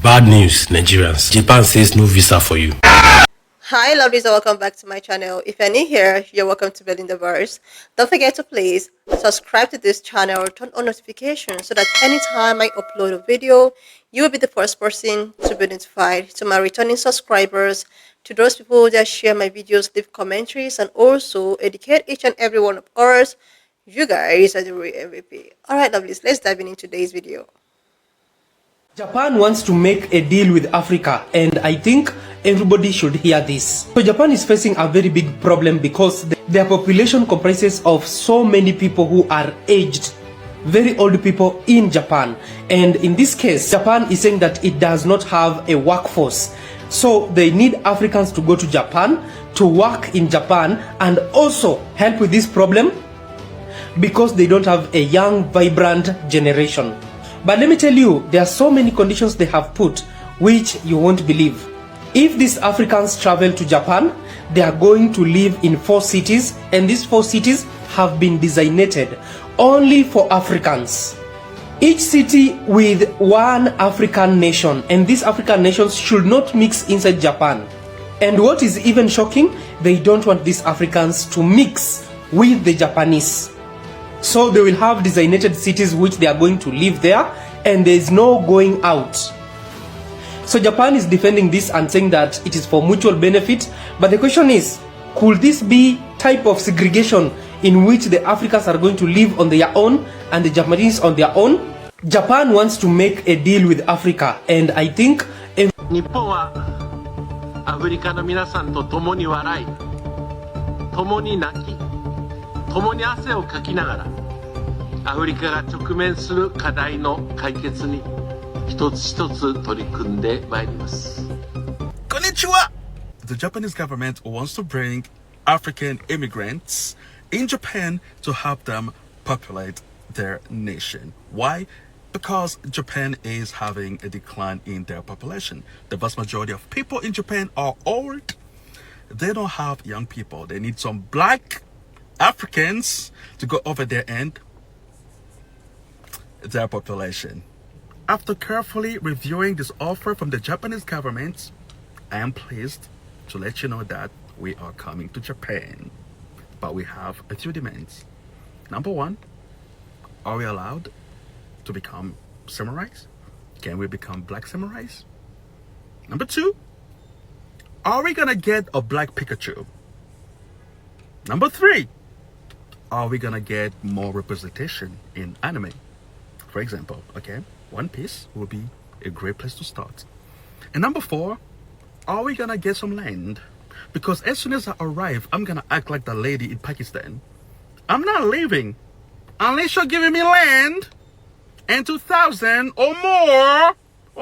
Bad news, Nigerians. Japan says no visa for you. Hi lovelies and welcome back to my channel. If you're new here, you're welcome to Building the Verse. Don't forget to please subscribe to this channel, turn on notifications so that anytime I upload a video, you will be the first person to be notified. To my returning subscribers, to those people that share my videos, leave commentaries, and also educate each and every one of us, you guys are the real MVP. Alright lovelies, let's dive into today's video. Japan wants to make a deal with Africa, and I think everybody should hear this. So Japan is facing a very big problem because their population comprises of so many people who are aged, very old people in Japan. And in this case, Japan is saying that it does not have a workforce. So they need Africans to go to Japan, to work in Japan, and also help with this problem because they don't have a young, vibrant generation. But let me tell you, there are so many conditions they have put which you won't believe. If these Africans travel to Japan, they are going to live in 4 cities, and these 4 cities have been designated only for Africans. Each city with one African nation, and these African nations should not mix inside Japan. And what is even shocking, they don't want these Africans to mix with the Japanese. So they will have designated cities which they are going to live there, and there is no going out. So Japan is defending this and saying that it is for mutual benefit. But the question is, could this be type of segregation in which the Africans are going to live on their own and the Japanese on their own? Japan wants to make a deal with Africa, and I think 日本はアフリカの皆さんと共に笑い、共に泣き、共に汗をかきながらアフリカが直面する課題の解決に一つ一つ取り組んでまいります。Konnichiwa! The Japanese government wants to bring African immigrants in Japan to help them populate their nation. Why? Because Japan is having a decline in their population. The vast majority of people in Japan are old. They don't have young people. They need some black Africans to go over there and their population. After carefully reviewing this offer from the Japanese government, I am pleased to let you know that we are coming to Japan. But we have a few demands. Number 1, are we allowed to become samurais? Can we become black samurais? Number 2, are we gonna get a black Pikachu? Number 3, are we gonna get more representation in anime? For example, okay, One Piece will be a great place to start. And number 4, are we gonna get some land? Because as soon as I arrive, I'm gonna act like the lady in Pakistan. I'm not leaving unless you're giving me land and 2,000 or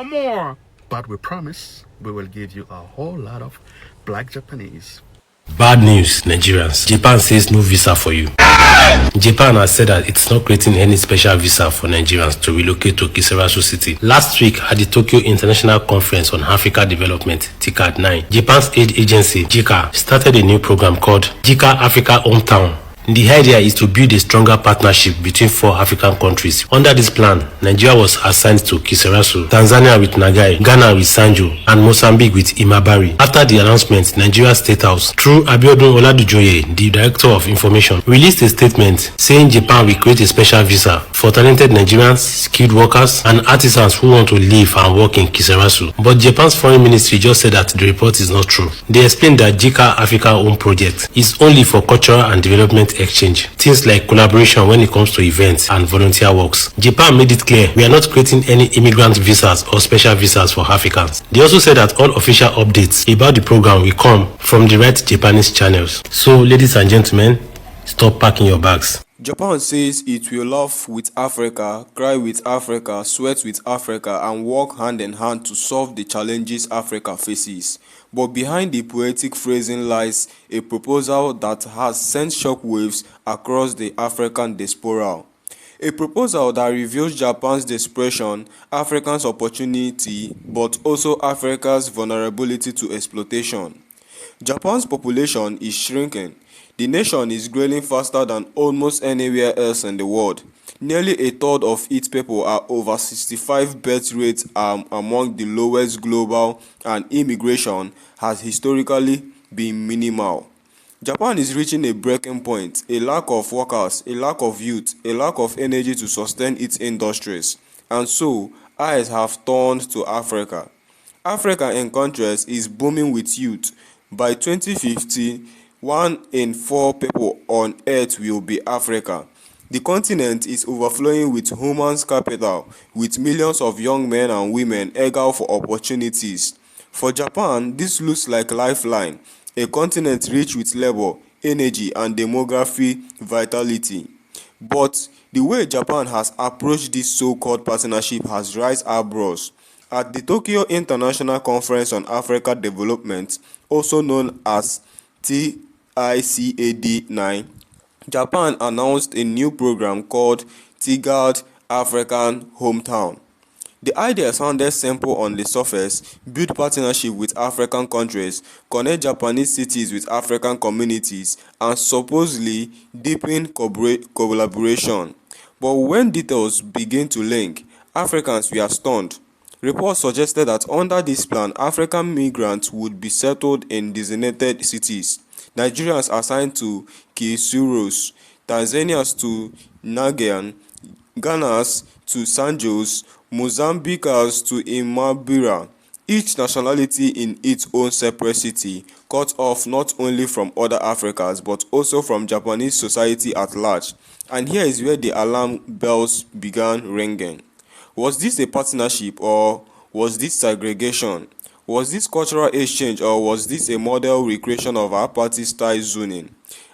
more. But we promise we will give you a whole lot of black Japanese. Bad news, Nigerians. Japan says no visa for you. Japan has said that it's not creating any special visa for Nigerians to relocate to Kisarasu City. Last week at the Tokyo International Conference on Africa Development, TICAD 9, Japan's aid agency, JICA, started a new program called JICA Africa Hometown. The idea is to build a stronger partnership between 4 African countries. Under this plan, Nigeria was assigned to Kisarasu, Tanzania with Nagai, Ghana with Sanjo, and Mozambique with Imabari. After the announcement, Nigeria State House, through Abiodun Oladujoye, the Director of Information, released a statement saying Japan will create a special visa for talented Nigerians, skilled workers, and artisans who want to live and work in Kisarasu. But Japan's foreign ministry just said that the report is not true. They explained that JICA Africa Home project is only for cultural and development exchange, things like collaboration when it comes to events and volunteer works. Japan made it clear we are not creating any immigrant visas or special visas for Africans. They also said that all official updates about the program will come from the right Japanese channels. So ladies and gentlemen, stop packing your bags. Japan says it will laugh with Africa, cry with Africa, sweat with Africa, and work hand in hand to solve the challenges Africa faces. But behind the poetic phrasing lies a proposal that has sent shockwaves across the African diaspora. A proposal that reveals Japan's desperation, Africa's opportunity, but also Africa's vulnerability to exploitation. Japan's population is shrinking. The nation is growing faster than almost anywhere else in the world. Nearly a third of its people are over 65, birth rates are among the lowest global, and immigration has historically been minimal. Japan is reaching a breaking point: a lack of workers, a lack of youth, a lack of energy to sustain its industries, and so eyes have turned to Africa. Africa, in contrast, is booming with youth. By 2050, 1 in 4 people on Earth will be Africa. The continent is overflowing with human capital, with millions of young men and women eager for opportunities. For Japan, this looks like lifeline, a continent rich with labor, energy, and demography vitality. But the way Japan has approached this so-called partnership has raised eyebrows. At the Tokyo International Conference on Africa Development, also known as TICAD-9, Japan announced a new program called Tigard African Hometown. The idea sounded simple on the surface: build partnership with African countries, connect Japanese cities with African communities, and supposedly deepen collaboration. But when details begin to link, Africans were stunned. Reports suggested that under this plan, African migrants would be settled in designated cities, Nigerians assigned to Kisuros, Tanzanians to Nigerian, Ghanas to Sanjos, Mozambicans to Imabira, each nationality in its own separate city, cut off not only from other Africans but also from Japanese society at large. And here is where the alarm bells began ringing. Was this a partnership, or was this segregation? Was this cultural exchange, or was this a model recreation of apartheid-style zoning?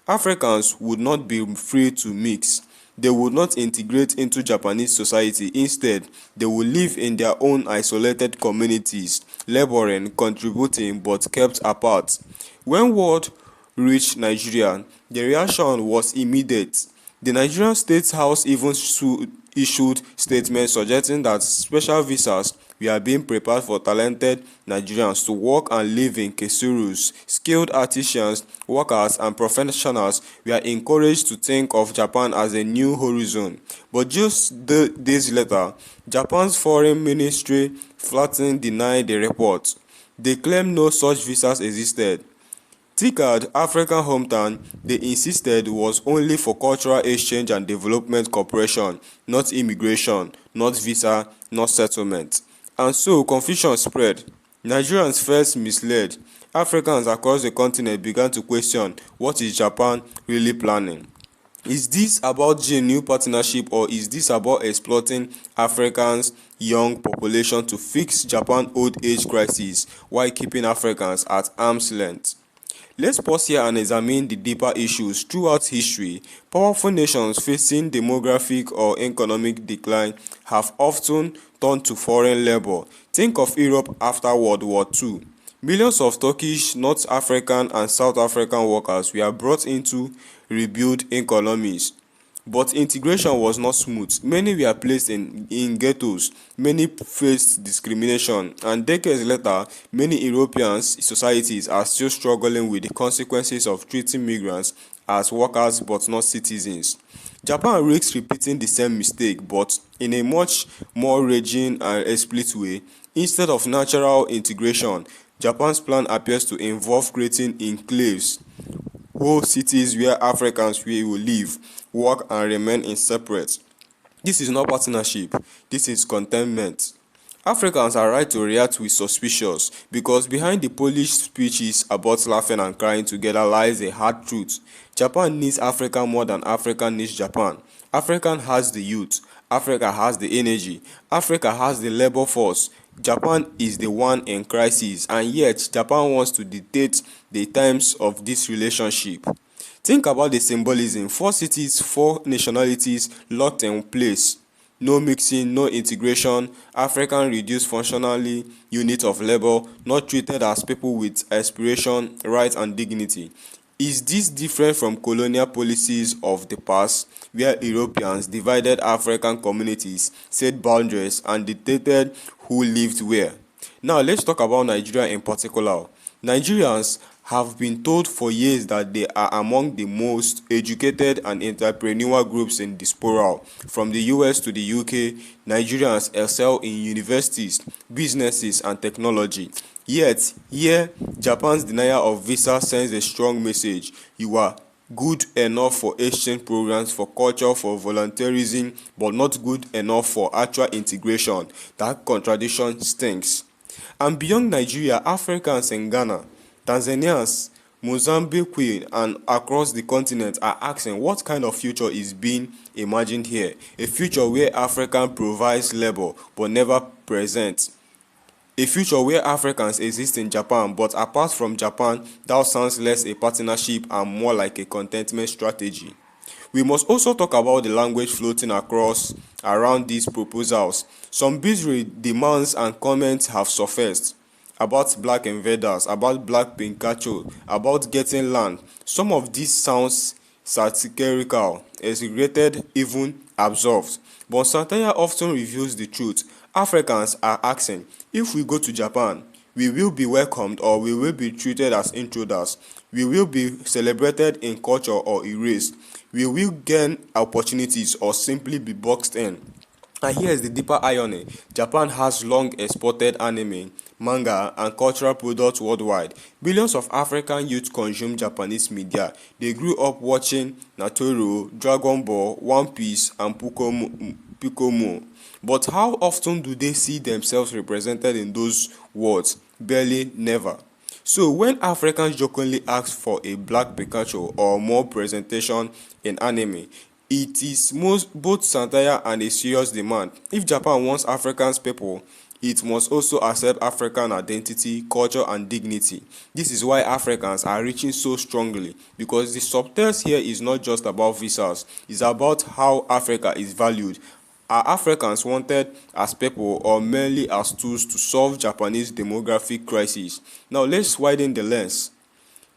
Africans would not be free to mix. They would not integrate into Japanese society. Instead, they would live in their own isolated communities, laboring, contributing, but kept apart. When word reached Nigeria, the reaction was immediate. The Nigerian State House even issued statements suggesting that special visas were being prepared for talented Nigerians to work and live in Kesurus. Skilled artisans, workers, and professionals were encouraged to think of Japan as a new horizon. But just days later, Japan's foreign ministry flatly denied the report. They claimed no such visas existed. TICAD African Hometown, they insisted, was only for cultural exchange and development cooperation, not immigration, not visa, not settlement. And so confusion spread. Nigerians first misled. Africans across the continent began to question, what is Japan really planning? Is this about genuine partnership, or is this about exploiting Africans' young population to fix Japan's old age crisis while keeping Africans at arm's length? Let's pause here and examine the deeper issues. Throughout history, powerful nations facing demographic or economic decline have often turned to foreign labor. Think of Europe after World War II. Millions of Turkish, North African, and South African workers were brought in to rebuild economies. But integration was not smooth. Many were placed in ghettos, many faced discrimination, and decades later, many European societies are still struggling with the consequences of treating migrants as workers but not citizens. Japan risks repeating the same mistake, but in a much more raging and explicit way. Instead of natural integration, Japan's plan appears to involve creating enclaves, whole cities where Africans will live, work, and remain in separate. This is not partnership, this is containment. Africans are right to react with suspicion, because behind the polished speeches about laughing and crying together lies a hard truth. Japan needs Africa more than Africa needs Japan. Africa has the youth, Africa has the energy, Africa has the labor force. Japan is the one in crisis, and yet Japan wants to dictate the terms of this relationship. Think about the symbolism: 4 cities, 4 nationalities locked in place. No mixing, no integration. African reduced functionally unit of labor, not treated as people with aspiration, rights, and dignity. Is this different from colonial policies of the past, where Europeans divided African communities, set boundaries, and dictated who lived where? Now let's talk about Nigeria in particular. Nigerians have been told for years that they are among the most educated and entrepreneurial groups in diaspora. From the US to the UK, Nigerians excel in universities, businesses, and technology. Yet, here, Japan's denial of visa sends a strong message. You are good enough for exchange programs, for culture, for volunteerism, but not good enough for actual integration. That contradiction stinks. And beyond Nigeria, Africans in Ghana, Tanzanians, Mozambique, and across the continent are asking what kind of future is being imagined here. A future where African provides labor but never present. A future where Africans exist in Japan, but apart from Japan, that sounds less a partnership and more like a contentment strategy. We must also talk about the language floating across around these proposals. Some bizarre demands and comments have surfaced about black invaders, about black Pikachu, about getting land. Some of these sounds satirical, exaggerated, even absurd. But satire often reveals the truth. Africans are asking, if we go to Japan, we will be welcomed or we will be treated as intruders. We will be celebrated in culture or erased. We will gain opportunities or simply be boxed in. And here is the deeper irony. Japan has long exported anime, manga, and cultural products worldwide. Billions of African youth consume Japanese media. They grew up watching Naruto, Dragon Ball, One Piece, and Pikomo. But how often do they see themselves represented in those words? Barely, never. So when Africans jokingly ask for a black Pikachu or more presentation in anime, it is both satire and a serious demand. If Japan wants Africans people, it must also accept African identity, culture, and dignity. This is why Africans are reaching so strongly, because the subtext here is not just about visas, it's about how Africa is valued. Are Africans wanted as people or merely as tools to solve Japanese demographic crisis? Now let's widen the lens.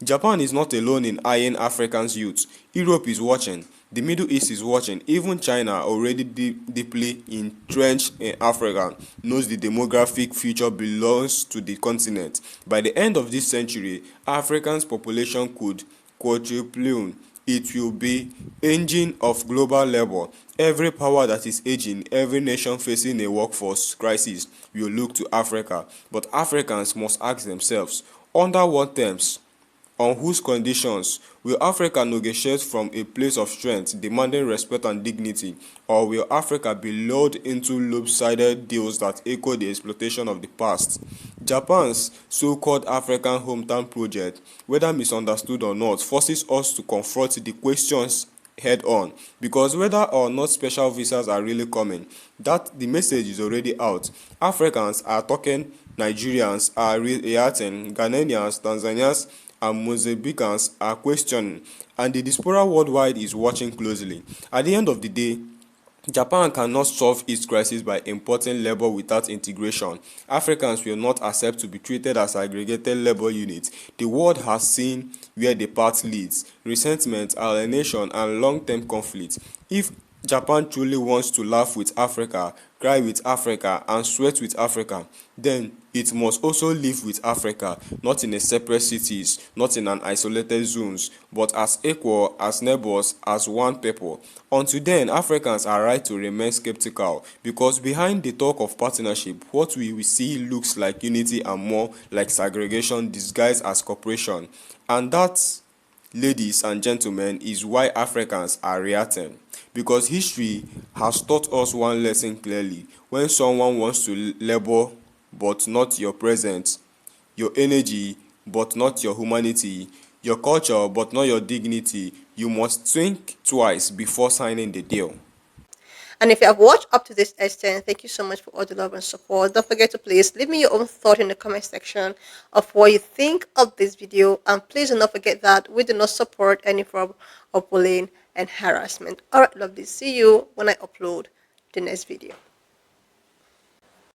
Japan is not alone in eyeing Africans' youth. Europe is watching. The Middle East is watching. Even China, already deeply entrenched in Africa, knows the demographic future belongs to the continent. By the end of this century, Africa's population could quadruple. It will be engine of global labor. Every power that is aging, every nation facing a workforce crisis will look to Africa. But Africans must ask themselves, under what terms? On whose conditions? Will Africa negotiate from a place of strength, demanding respect and dignity, or will Africa be lured into lopsided deals that echo the exploitation of the past? Japan's so-called African hometown project, whether misunderstood or not, forces us to confront the questions head on, because whether or not special visas are really coming, that the message is already out. Africans are talking, Nigerians are reacting, Ghanaians, Tanzanians, and Mozambicans are questioning, and the diaspora worldwide is watching closely. At the end of the day, Japan cannot solve its crisis by importing labor without integration. Africans will not accept to be treated as aggregated labor units. The world has seen where the path leads: resentment, alienation, and long-term conflict. If Japan truly wants to laugh with Africa, cry with Africa, and sweat with Africa, then it must also live with Africa, not in a separate cities, not in an isolated zones, but as equal, as neighbors, as one people. Until then, Africans are right to remain skeptical, because behind the talk of partnership, what we will see looks like unity and more like segregation disguised as cooperation. And that, ladies and gentlemen, is why Africans are reacting. Because history has taught us one lesson clearly: when someone wants to labor but not your presence, your energy but not your humanity, your culture but not your dignity, you must think twice before signing the deal. And if you have watched up to this extent, thank you so much for all the love and support. Don't forget to please leave me your own thought in the comment section of what you think of this video. And please do not forget that we do not support any form of bullying and harassment. Alright, lovely. See you when I upload the next video.